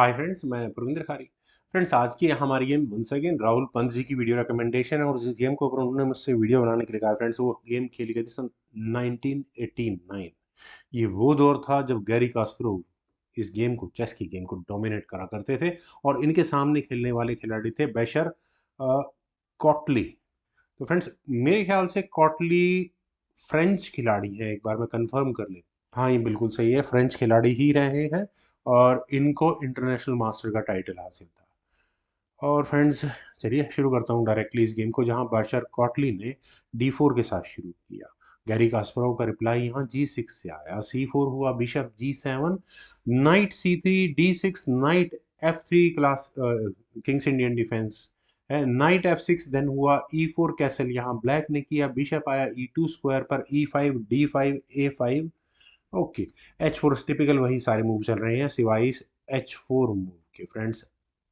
Hi friends, मैं प्रविंदर खारी। Friends, आज की हमारी game once again Rahul Pant ji की वीडियो रिकमेंडेशन है और जिस गेम को ऊपर उन्होंने मुझसे वीडियो बनाने के लिए कहा फ्रेंड्स, वो गेम खेली गई थी सन 1989। ये वो दौर था जब गैरी कास्परोव इस गेम को, चेस की गेम को डोमिनेट करा करते थे और इनके सामने खेलने वाले खिलाड़ी थे बेशर कॉटली। तो फ्रेंड्स, मेरे ख्याल से कॉटली फ्रेंच खिलाड़ी है, एक बार मैं कंफर्म कर ले। हाँ, ये बिल्कुल सही है, फ्रेंच खिलाड़ी ही रहे हैं और इनको इंटरनेशनल मास्टर का टाइटल हासिल था। और फ्रेंड्स, चलिए शुरू करता हूँ डायरेक्टली इस गेम को, जहाँ बाशर कॉटली ने D4 के साथ शुरू किया। गैरी कास्परोव का रिप्लाई यहाँ G6 से आया, C4 हुआ, bishop G7, night C3, D6, night F3 class Kings Indian defence है, नाइट F6, देन हुआ E4 कैसल, यहाँ ब्लैक ने किया, बिशप आया E2 स्क्वायर पर, E5, D5, A5। Okay, H4 typical वही सारे मूव चल रहे हैं सिवाय इस H4 मूव के फ्रेंड्स।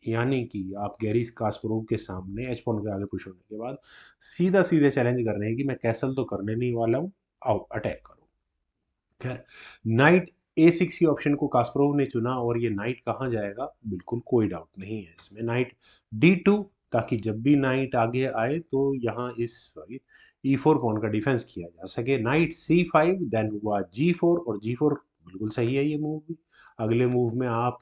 यानी कि आप गैरी कास्परोव के सामने H4 के आगे पुश होने के बाद सीधा सीधे चैलेंज कर रहे हैं कि मैं कैसल तो करने नहीं वाला हूँ, आओ अटैक करो। खैर, नाइट A6 की ऑप्शन को कास्परोव ने चुना और ये नाइट कहाँ जाएगा, बिल्कुल कोई डाउट नहीं है इसमें। नाइट D2, ताकि जब भी नाइट आगे आए तो यहाँ इस सॉरी E4 पॉन का डिफेंस किया जा सके। नाइट C5, देन हुआ G4 और G4 बिल्कुल सही है ये मूव भी। अगले मूव में आप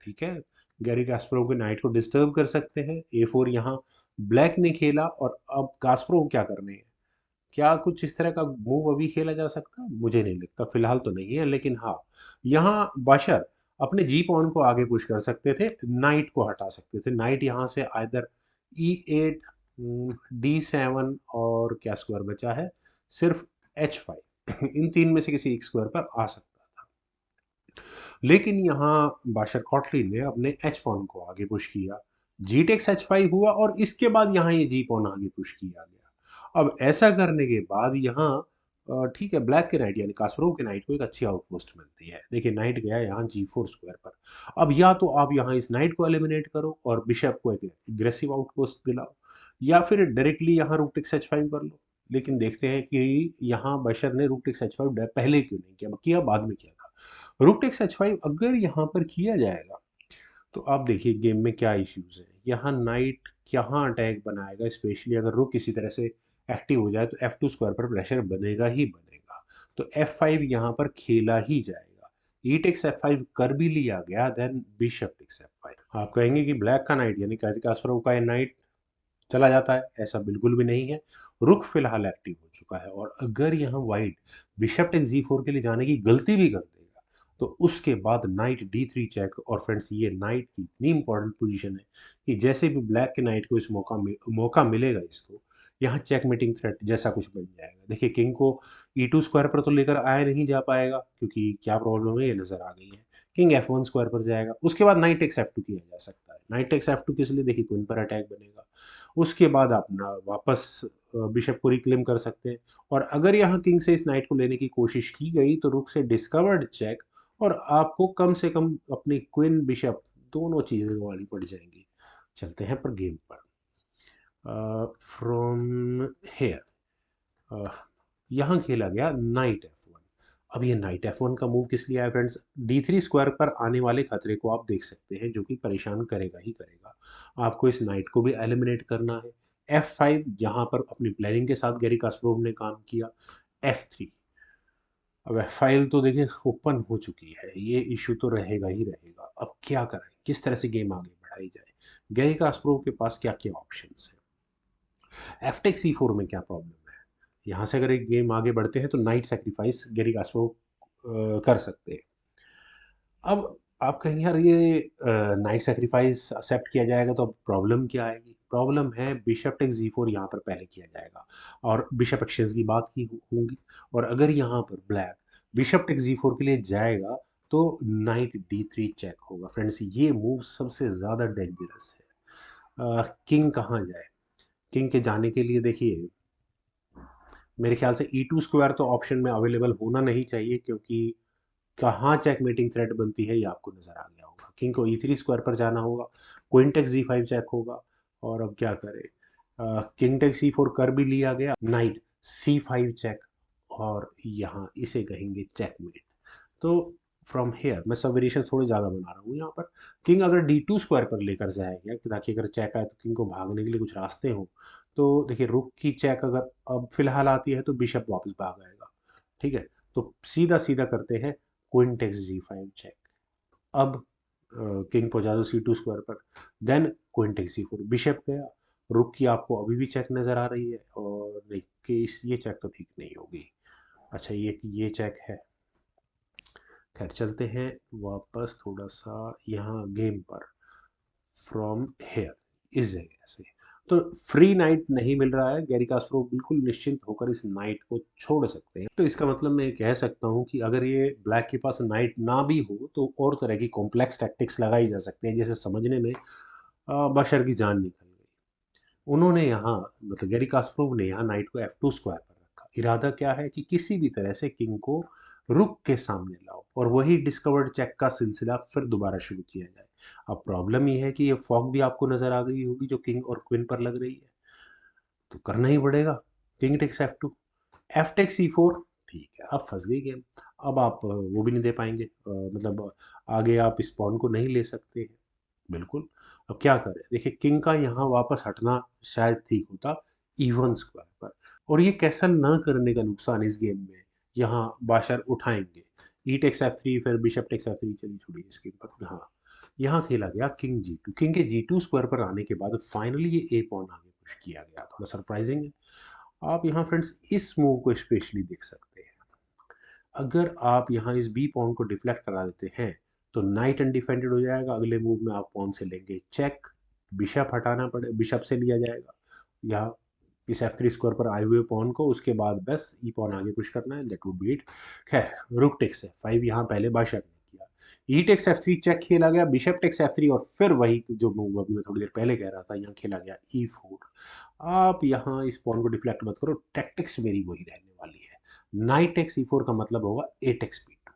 ठीक है, गैरी कास्परोव के नाइट को डिस्टर्ब कर सकते हैं। A4 यहाँ ब्लैक ने खेला और अब कास्परोव क्या करने हैं, क्या कुछ इस तरह का मूव अभी खेला जा सकता है? मुझे नहीं लगता, फिलहाल तो नहीं है, लेकिन हाँ, यहाँ बशर अपने जी पॉन को आगे पुश कर सकते थे, नाइट को हटा सकते थे। नाइट यहाँ से आइदर E8, D7 और क्या स्क्वायर बचा है, सिर्फ H5 इन तीन में से किसी एक स्क्वायर पर आ सकता था। लेकिन यहाँ बाशर कॉटली ने अपने एच पॉन को आगे पुश किया, जी टेक्स H5 हुआ और इसके बाद यहाँ ये जी पॉन आगे पुश किया गया। अब ऐसा करने के बाद यहाँ ठीक है, ब्लैक के नाइट यानी कास्परोव के नाइट को एक अच्छी आउटपोस्ट मिलती है। देखिए, नाइट गया यहाँ G4 स्क्वायर पर। अब या तो आप यहाँ इस नाइट को एलिमिनेट करो और बिशप को एक एग्रेसिव आउटपोस्ट दिलाओ, या फिर डायरेक्टली यहाँ रूक टेक्स H5 कर लो। लेकिन देखते हैं कि यहाँ बशर ने रूक टेक्स H5 पहले क्यों नहीं किया, किया बाद में किया था। रूक टेक्स H5 अगर यहाँ पर किया जाएगा तो आप देखिए गेम में क्या इश्यूज है। यहाँ नाइट यहाँ अटैक बनाएगा, स्पेशली अगर रुक किसी तरह से एक्टिव हो जाए तो F2 स्क्वायर पर प्रेशर बनेगा ही बनेगा। तो F5 यहाँ पर खेला ही जाएगा। ई टेक्स F5 कर भी लिया गया, देन बिशप टेक्स F5। आप कहेंगे कि ब्लैक का नाइट यानी कास्परोव का नाइट चला जाता है, ऐसा बिल्कुल भी नहीं है। रुक फिलहाल एक्टिव हो चुका है और अगर यहाँ वाइट बिशप टेक G4 के लिए जाने की गलती भी कर देगा तो उसके बाद नाइट D3 चेक। और फ्रेंड्स, ये नाइट की इतनी इंपॉर्टेंट पोजीशन है कि जैसे भी ब्लैक के नाइट को इस मौका मिलेगा इसको, यहाँ चेक मीटिंग थ्रेट जैसा कुछ बन जाएगा। देखिए, किंग को E2 स्क्वायर पर तो लेकर आया नहीं जा पाएगा क्योंकि क्या प्रॉब्लम है ये नजर आ गई है। किंग F1 स्क्वायर पर जाएगा, उसके बाद नाइट टेक्स F2 किया जा सकता है। नाइट टेक्स F2 किस लिए, देखिए क्वीन पर अटैक बनेगा। उसके बाद आप ना वापस बिशप को रिक्लेम कर सकते हैं। और अगर यहाँ किंग से इस नाइट को लेने की कोशिश की गई तो रुक से डिस्कवर्ड चेक, और आपको कम से कम अपनी क्वीन बिशप दोनों चीजें गंवानी पड़ जाएंगी। चलते हैं पर गेम पर। फ्रॉम हेयर यहाँ खेला गया नाइट F1। अब ये नाइट F1 का मूव किस लिए आया फ्रेंड्स, D3 स्क्वायर पर आने वाले खतरे को आप देख सकते हैं, जो कि परेशान करेगा ही करेगा। आपको इस नाइट को भी एलिमिनेट करना है। F5 यहाँ पर अपनी प्लानिंग के साथ गैरी कास्परोव ने काम किया। F3, अब F5 तो देखिए ओपन हो चुकी है, ये इशू तो रहेगा ही रहेगा। अब क्या करें, किस तरह से गेम आगे बढ़ाई जाए। गैरी कास्परोव के पास क्या क्या ऑप्शंस हैं। एफ टेक C4 में क्या प्रॉब्लम है, यहाँ से अगर एक गेम आगे बढ़ते हैं तो नाइट सेक्रीफाइस गैरी कास्परोव कर सकते हैं। अब आप कहेंगे यार ये नाइट सेक्रीफाइस एक्सेप्ट किया जाएगा तो अब प्रॉब्लम क्या आएगी। प्रॉब्लम है बिशप टेक Z4 यहाँ पर पहले किया जाएगा और बिशप एक्सचेंज की बात की होंगी। और अगर यहाँ पर ब्लैक बिशप टेक Z4 के लिए जाएगा तो नाइट D3 चेक होगा। फ्रेंड्स, ये मूव सबसे ज़्यादा डेंजरस है। किंग कहाँ जाए, किंग के जाने के लिए देखिए मेरे ख्याल से E2 स्क्वायर तो ऑप्शन में अवेलेबल होना नहीं चाहिए, क्योंकि कहाँ चेकमेटिंग थ्रेट बनती है ये आपको नजर आ गया होगा। किंग को E3 स्क्वायर पर जाना होगा, क्वीन टेक Z5 चेक होगा। और अब क्या करें, किंग टेक C4 कर भी लिया गया, नाइट C5 चेक, और यहाँ इसे कहेंगे चेकमेट। तो फ्रॉम हेयर, मैं सब वेरिएशन थोड़े ज़्यादा बना रहा हूँ यहाँ पर। किंग अगर D2 स्क्वायर पर लेकर जाएगा ताकि अगर चेक आए तो किंग को भागने के लिए कुछ रास्ते हों, तो देखिए रुक की चेक अगर अब फिलहाल आती है तो बिशप वापस भाग आएगा। ठीक है, तो सीधा सीधा करते हैं क्वीन टेक्स G5 चेक। अब किंग पहुंचा दो C2 स्क्वायर पर, then queen takes C4, bishop गया, रुक की आपको अभी भी चेक नजर आ रही है और देखिए ये चेक तो ठीक नहीं होगी। अच्छा ये चेक है। खैर चलते हैं वापस थोड़ा सा यहाँ गेम पर, फ्रॉम हेयर इस जगह से। तो फ्री नाइट नहीं मिल रहा है, गैरी कास्परोव बिल्कुल निश्चिंत होकर इस नाइट को छोड़ सकते हैं। तो इसका मतलब मैं कह सकता हूँ कि अगर ये ब्लैक के पास नाइट ना भी हो तो और तरह की कॉम्प्लेक्स टैक्टिक्स लगाई जा सकती हैं, जैसे समझने में बशर की जान निकल गई। उन्होंने यहाँ मतलब गैरी कास्परोव ने यहाँ नाइट को F2 स्क्वायर पर रखा। इरादा क्या है कि किसी भी तरह से किंग को रुक के सामने लाओ और वही डिस्कवर्ड चेक का सिलसिला फिर दोबारा शुरू किया जाए। अब प्रॉब्लम ये है कि ये फॉग भी आपको नजर आ गई होगी जो किंग और क्वीन पर लग रही है, तो करना ही पड़ेगा। King takes F2, F takes C4, ठीक है, अब फंस गई गेम। अब आप वो भी नहीं दे पाएंगे, मतलब आगे आप इस पॉन को नहीं ले सकते हैं, बिल्कुल। अब क्या करें, देखिए किंग का यहाँ वापस हटना शायद ठीक होता E1 स्क्वायर पर, और ये कैसल ना करने का नुकसान इस गेम में, यहाँ बाशर उठाएंगे ई टेक्स F3, फिर बिशप टेक्स F3, चलिए छोड़िए इस गेम पर। हाँ, यहाँ खेला गया किंग G2, किंग के G2 स्क्वायर पर आने के बाद फाइनली ये ए पॉन आगे पुश किया गया, थोड़ा सरप्राइजिंग है। आप यहाँ फ्रेंड्स इस मूव को स्पेशली देख सकते हैं। अगर आप यहाँ इस बी पॉन को डिफ्लेक्ट करा देते हैं तो नाइट अनडिफेंडेड हो जाएगा। अगले मूव में आप पॉन से लेंगे चेक, बिशप हटाना पड़े, बिशप से लिया जाएगा या इस F3 स्क्वायर पर आए हुए पॉन को, उसके बाद बस ई पॉन आगे पुश करना है, दैट वुड बी इट। खैर रुक टेक्स F5 यहाँ पहले बादशाह ने किया, ई टेक्स F3 चेक खेला गया, बिशप टेक्स F3 और फिर वही जो मूव अभी मैं थोड़ी देर पहले कह रहा था, यहाँ खेला गया E4। आप यहाँ इस पॉन को डिफ्लेक्ट मत करो, टैक्टिक्स मेरी वही रहने वाली है। नाइट टेक्स E4 का मतलब होगा ए टेक्स B2,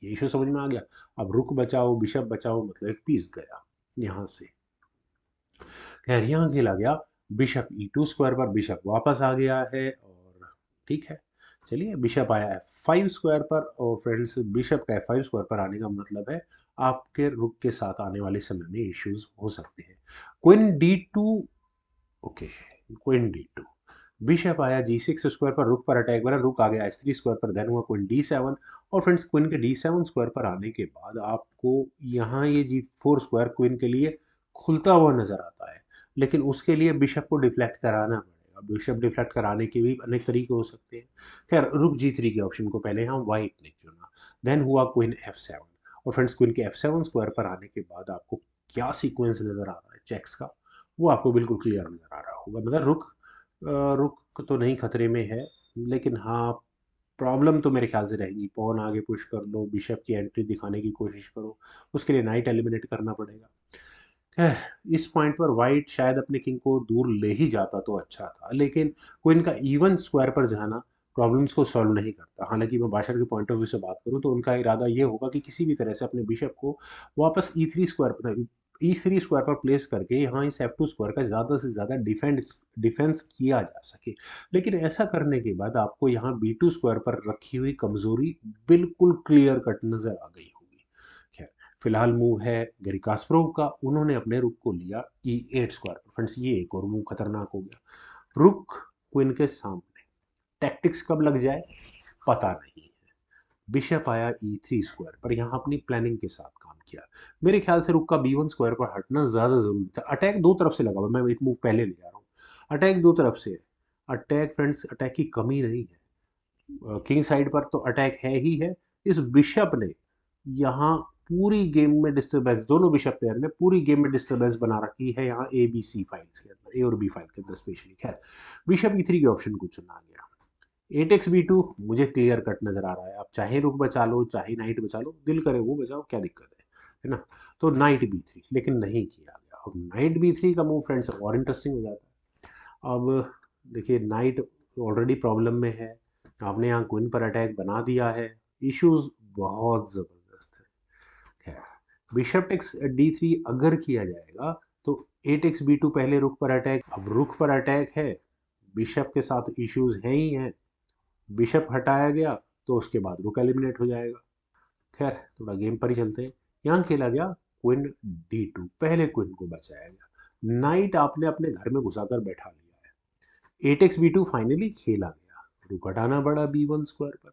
ये इशू समझ में आ गया। अब रुक बचाओ बिशप बचाओ, मतलब एक पीस गया यहाँ से। खैर यहाँ खेला गया बिशप E2 स्क्वायर पर, बिशप वापस आ गया है और ठीक है, चलिए बिशप आया है F5 स्क्वायर पर, और फ्रेंड्स बिशप का F5 स्क्वायर पर आने का मतलब है आपके रुक के साथ आने वाले समय में इश्यूज हो सकते हैं। Queen D2, okay, queen D2, bishop आया G6 स्क्वायर पर, रुक पर अटैक बना, रुक आ गया S3 स्क्वायर पर, देन हुआ क्वीन D7, और फ्रेंड्स क्वीन के D7 स्क्वायर पर आने के बाद आपको यहाँ ये G4 स्क्वायर क्वीन के लिए खुलता हुआ नजर आता है, लेकिन उसके लिए बिशप को डिफ्लेक्ट कराना पड़ेगा। बिशप डिफ्लेक्ट कराने के भी अनेक तरीके हो सकते हैं। खैर रुक G3 के ऑप्शन को पहले यहाँ व्हाइट ने चुना, देन हुआ क्वीन F7, और फ्रेंड्स क्वीन के F7 स्क्वायर पर आने के बाद आपको क्या सीक्वेंस नजर आ रहा है चेक्स का, वो आपको बिल्कुल क्लियर नजर आ रहा होगा। मतलब रुक तो नहीं खतरे में है, लेकिन हाँ प्रॉब्लम तो मेरे ख्याल से रहेगी, पॉन आगे पुश कर लो, बिशप की एंट्री दिखाने की कोशिश करो, उसके लिए नाइट एलिमिनेट करना पड़ेगा। खैर इस पॉइंट पर वाइट शायद अपने किंग को दूर ले ही जाता तो अच्छा था, लेकिन क्वीन का इवन स्क्वायर पर जाना प्रॉब्लम्स को सॉल्व नहीं करता। हालांकि मैं बाशर के पॉइंट ऑफ व्यू से बात करूं तो उनका इरादा ये होगा कि किसी भी तरह से अपने बिशप को वापस E3 स्क्वायर पर प्लेस करके यहाँ इस F2 स्क्वायर का ज़्यादा से ज़्यादा डिफेंस किया जा सके। लेकिन ऐसा करने के बाद आपको यहाँ B2 स्क्वायर पर रखी हुई कमजोरी बिल्कुल क्लियर कट नजर आ गई होगी। खैर फिलहाल मूव है गैरी कास्परोव का, उन्होंने अपने रुक को लिया E8 स्क्वायर पर। फ्रेंड्स ये एक और मूव खतरनाक हो गया, रुक क्वीन के सामने, टैक्टिक्स कब लग जाए पता नहीं है। बिशप आया E3 स्क्वायर पर, यहाँ अपनी प्लानिंग के साथ काम किया। मेरे ख्याल से रुक का B1 स्क्वायर पर हटना ज़्यादा ज़रूरी था। अटैक दो तरफ से लगा हुआ, मैं एक मूव पहले ले जा रहा हूँ, अटैक दो तरफ से है। अटैक फ्रेंड्स, अटैक की कमी नहीं है, किंग साइड पर तो अटैक है ही है। इस बिशप ने यहाँ पूरी गेम में डिस्टर्बेंस, दोनों बिशप पेयर ने पूरी गेम में डिस्टर्बेंस बना रखी है यहाँ ABC फाइल्स के अंदर, ए और बी फाइल के अंदर स्पेशली। खैर बिशप E3 के ऑप्शन को चुना गया, ए टेक्स B2 मुझे क्लियर कट नजर आ रहा है। आप चाहे रुक बचा लो चाहे नाइट बचा लो, दिल करे वो बचाओ, क्या दिक्कत है ना। तो नाइट B3 लेकिन नहीं किया गया। अब नाइट B3 का मूव फ्रेंड्स और इंटरेस्टिंग हो जाता है। अब देखिए नाइट ऑलरेडी प्रॉब्लम में है, आपने यहाँ क्वीन पर अटैक बना दिया है, इश्यूज बहुत ज़बरदस्त है। खैर बिशप टेक्स D3 अगर किया जाएगा तो ए टेक्स B2 पहले रुक पर अटैक, अब रुक पर अटैक है, बिशप के साथ इश्यूज हैं ही हैं, बिशप हटाया गया तो उसके बाद रुक एलिमिनेट हो जाएगा। खैर थोड़ा गेम पर ही चलते हैं। यहाँ खेला गया क्वीन D2, पहले क्वीन को बचाया गया। नाइट आपने अपने घर में घुसाकर बैठा लिया है। 8x B2 फाइनली खेला गया। रुक हटाना पड़ा B1 स्क्वायर पर।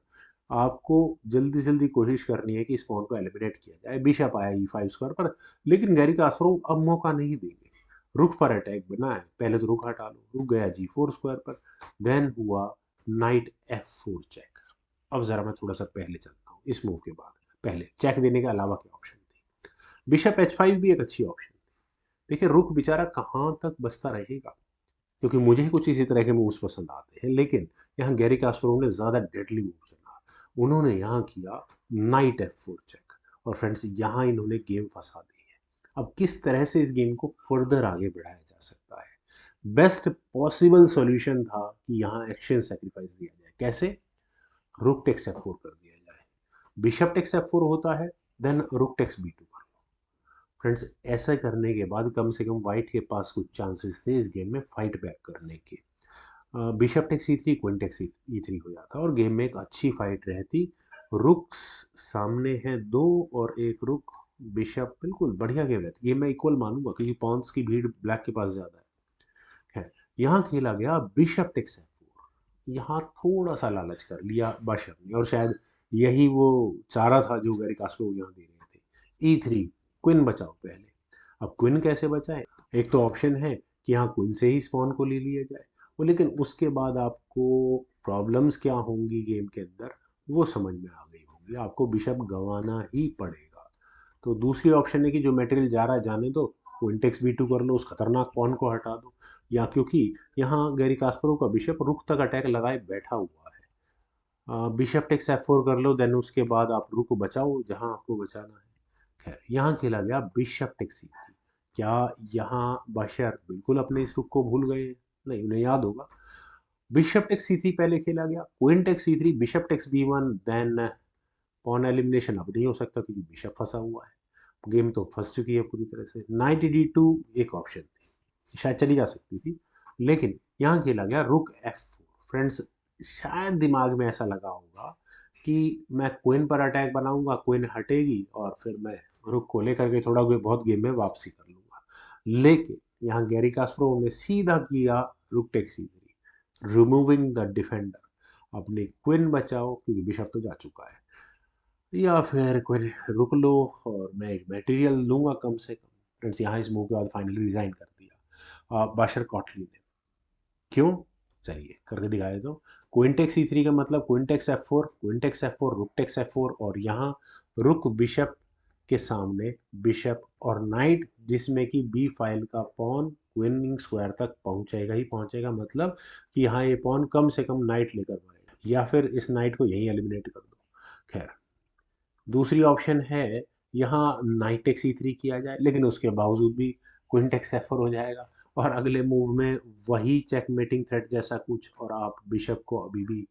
आपको जल्दी जल्दी कोशिश करनी है कि इस पॉन को एलिमिनेट किया जाए। बिशप आया E5 स्क्वायर पर, लेकिन गैरी कास्परोव अब मौका नहीं देंगे। रुक पर अटैक बना है, पहले तो रुक हटा लो। रुक गया G4 स्क्वायर पर, देन हुआ नाइट F4 चेक। अब जरा मैं थोड़ा सा पहले चलता हूँ इस मूव के बाद। पहले चेक देने के अलावा क्या ऑप्शन थी? बिशप H5 भी एक अच्छी ऑप्शन थी। देखिए रुक बेचारा कहाँ तक बचता रहेगा, क्योंकि मुझे कुछ इसी तरह के मूव्स पसंद आते हैं, लेकिन यहाँ गैरी कास्परोव ने ज़्यादा डेडली मूव चुना। उन्होंने यहाँ किया नाइट F4 चेक, और फ्रेंड्स यहाँ इन्होंने गेम फंसा दी है। अब किस तरह से इस गेम को फर्दर आगे बढ़ाया जा सकता है? बेस्ट पॉसिबल सॉल्यूशन था कि यहाँ एक्शन सेक्रीफाइस दिया जाए। कैसे? रुक टेक्स F4 कर दिया जाए। बिशप टेक्स F4 होता है, देन रुक टेक्स B2 कर लो। फ्रेंड्स ऐसा करने के बाद कम से कम वाइट के पास कुछ चांसेस थे इस गेम में फाइट बैक करने के। Bishop takes E3, queen takes E3 हो जाता और गेम में एक अच्छी फाइट रहती। रुक सामने है दो और एक रुक, बिशप, बिल्कुल बढ़िया गेम रहती। गेम मैं इक्वल मानूंगा क्योंकि पॉन्स की भीड़ ब्लैक के पास ज़्यादा है। यहाँ खेला गया बिशप टेक्स F4। यहाँ थोड़ा सा लालच कर लिया बादशाह ने, और शायद यही वो चाह रहा था जो गैरी कास्परोव यहाँ दे रहे थे। E3, क्वीन बचाओ पहले। अब क्वीन कैसे बचाएं? एक तो ऑप्शन है कि यहाँ क्वीन से ही स्पॉन को ले लिया जाए, वो लेकिन उसके बाद आपको प्रॉब्लम्स क्या होंगी गेम के अंदर वो समझ में आ गई होगी। आपको बिशप गंवाना ही पड़ेगा। तो दूसरी ऑप्शन है कि जो मटेरियल जा रहा है जाने दो, क्वीन टेक्स B2 कर लो, उस खतरनाक पॉन को हटा दो। या क्योंकि यहाँ गैरी कास्परोव का बिशप रुक तक अटैक लगाए बैठा हुआ है, बिशप टेक्स F4 कर लो, देन उसके बाद आप रुक बचाओ जहाँ आपको बचाना है। खैर यहाँ खेला गया बिशप टेक्स C3। क्या यहाँ बादशाह बिल्कुल अपने इस रुक को भूल गए? नहीं, उन्हें याद होगा। बिशप टेक्स C3 पहले खेला गया, queen takes C3, bishop takes B1, then pawn elimination अब नहीं हो सकता क्योंकि बिशप फंसा हुआ है। गेम तो फंस चुकी है पूरी तरह से। नाइट D2 एक ऑप्शन थी, शायद चली जा सकती थी, लेकिन यहाँ खेला गया रुक F4। फ्रेंड्स शायद दिमाग में ऐसा लगा होगा कि मैं क्वीन पर अटैक बनाऊंगा, क्वीन हटेगी और फिर मैं रुक को लेकर के थोड़ा बहुत गेम में वापसी कर लूंगा। लेकिन यहाँ गैरी कास्परोव ने सीधा किया rook takes C3, removing the defender. अपने क्वीन बचाओ क्योंकि बिशप तो जा चुका है, या फिर कोई रुक लो और मैं एक मटेरियल लूंगा कम से कम। फ्रेंड्स यहाँ इस मूव के बाद फाइनली रिजाइन कर दिया बाशर कॉटली ने। क्यों? चलिए करके दिखाए। तो क्वीन टेक्स E3 का मतलब queen takes F4, queen takes F4, rook takes F4, और यहाँ रुक बिशप के सामने बिशप और नाइट, जिसमें कि बी फाइल का पॉन क्वीनिंग स्क्वायर तक पहुंचेगा ही पहुंचेगा। मतलब कि यहाँ ये पॉन कम से कम नाइट लेकर बढ़ेगा, या फिर इस नाइट को यहीं एलिमिनेट कर दो। खैर दूसरी ऑप्शन है यहाँ नाइट टेक्स E3 किया जाए, लेकिन उसके बावजूद भी क्वीन टेक्स F4 हो जाएगा और अगले मूव में वही चेकमेटिंग थ्रेट जैसा कुछ, और आप बिशप को अभी भी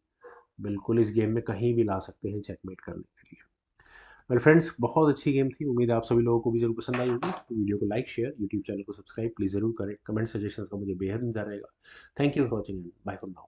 बिल्कुल इस गेम में कहीं भी ला सकते हैं चेकमेट करने के लिए। वेल फ्रेंड्स बहुत अच्छी गेम थी, उम्मीद है आप सभी लोगों को भी जरूर पसंद आई होगी। तो वीडियो को लाइक, शेयर, यूट्यूब चैनल को सब्सक्राइब प्लीज़ जरूर करें। कमेंट सजेशन का मुझे बेहद इंतजार रहेगा। Thank you for watching and bye for now.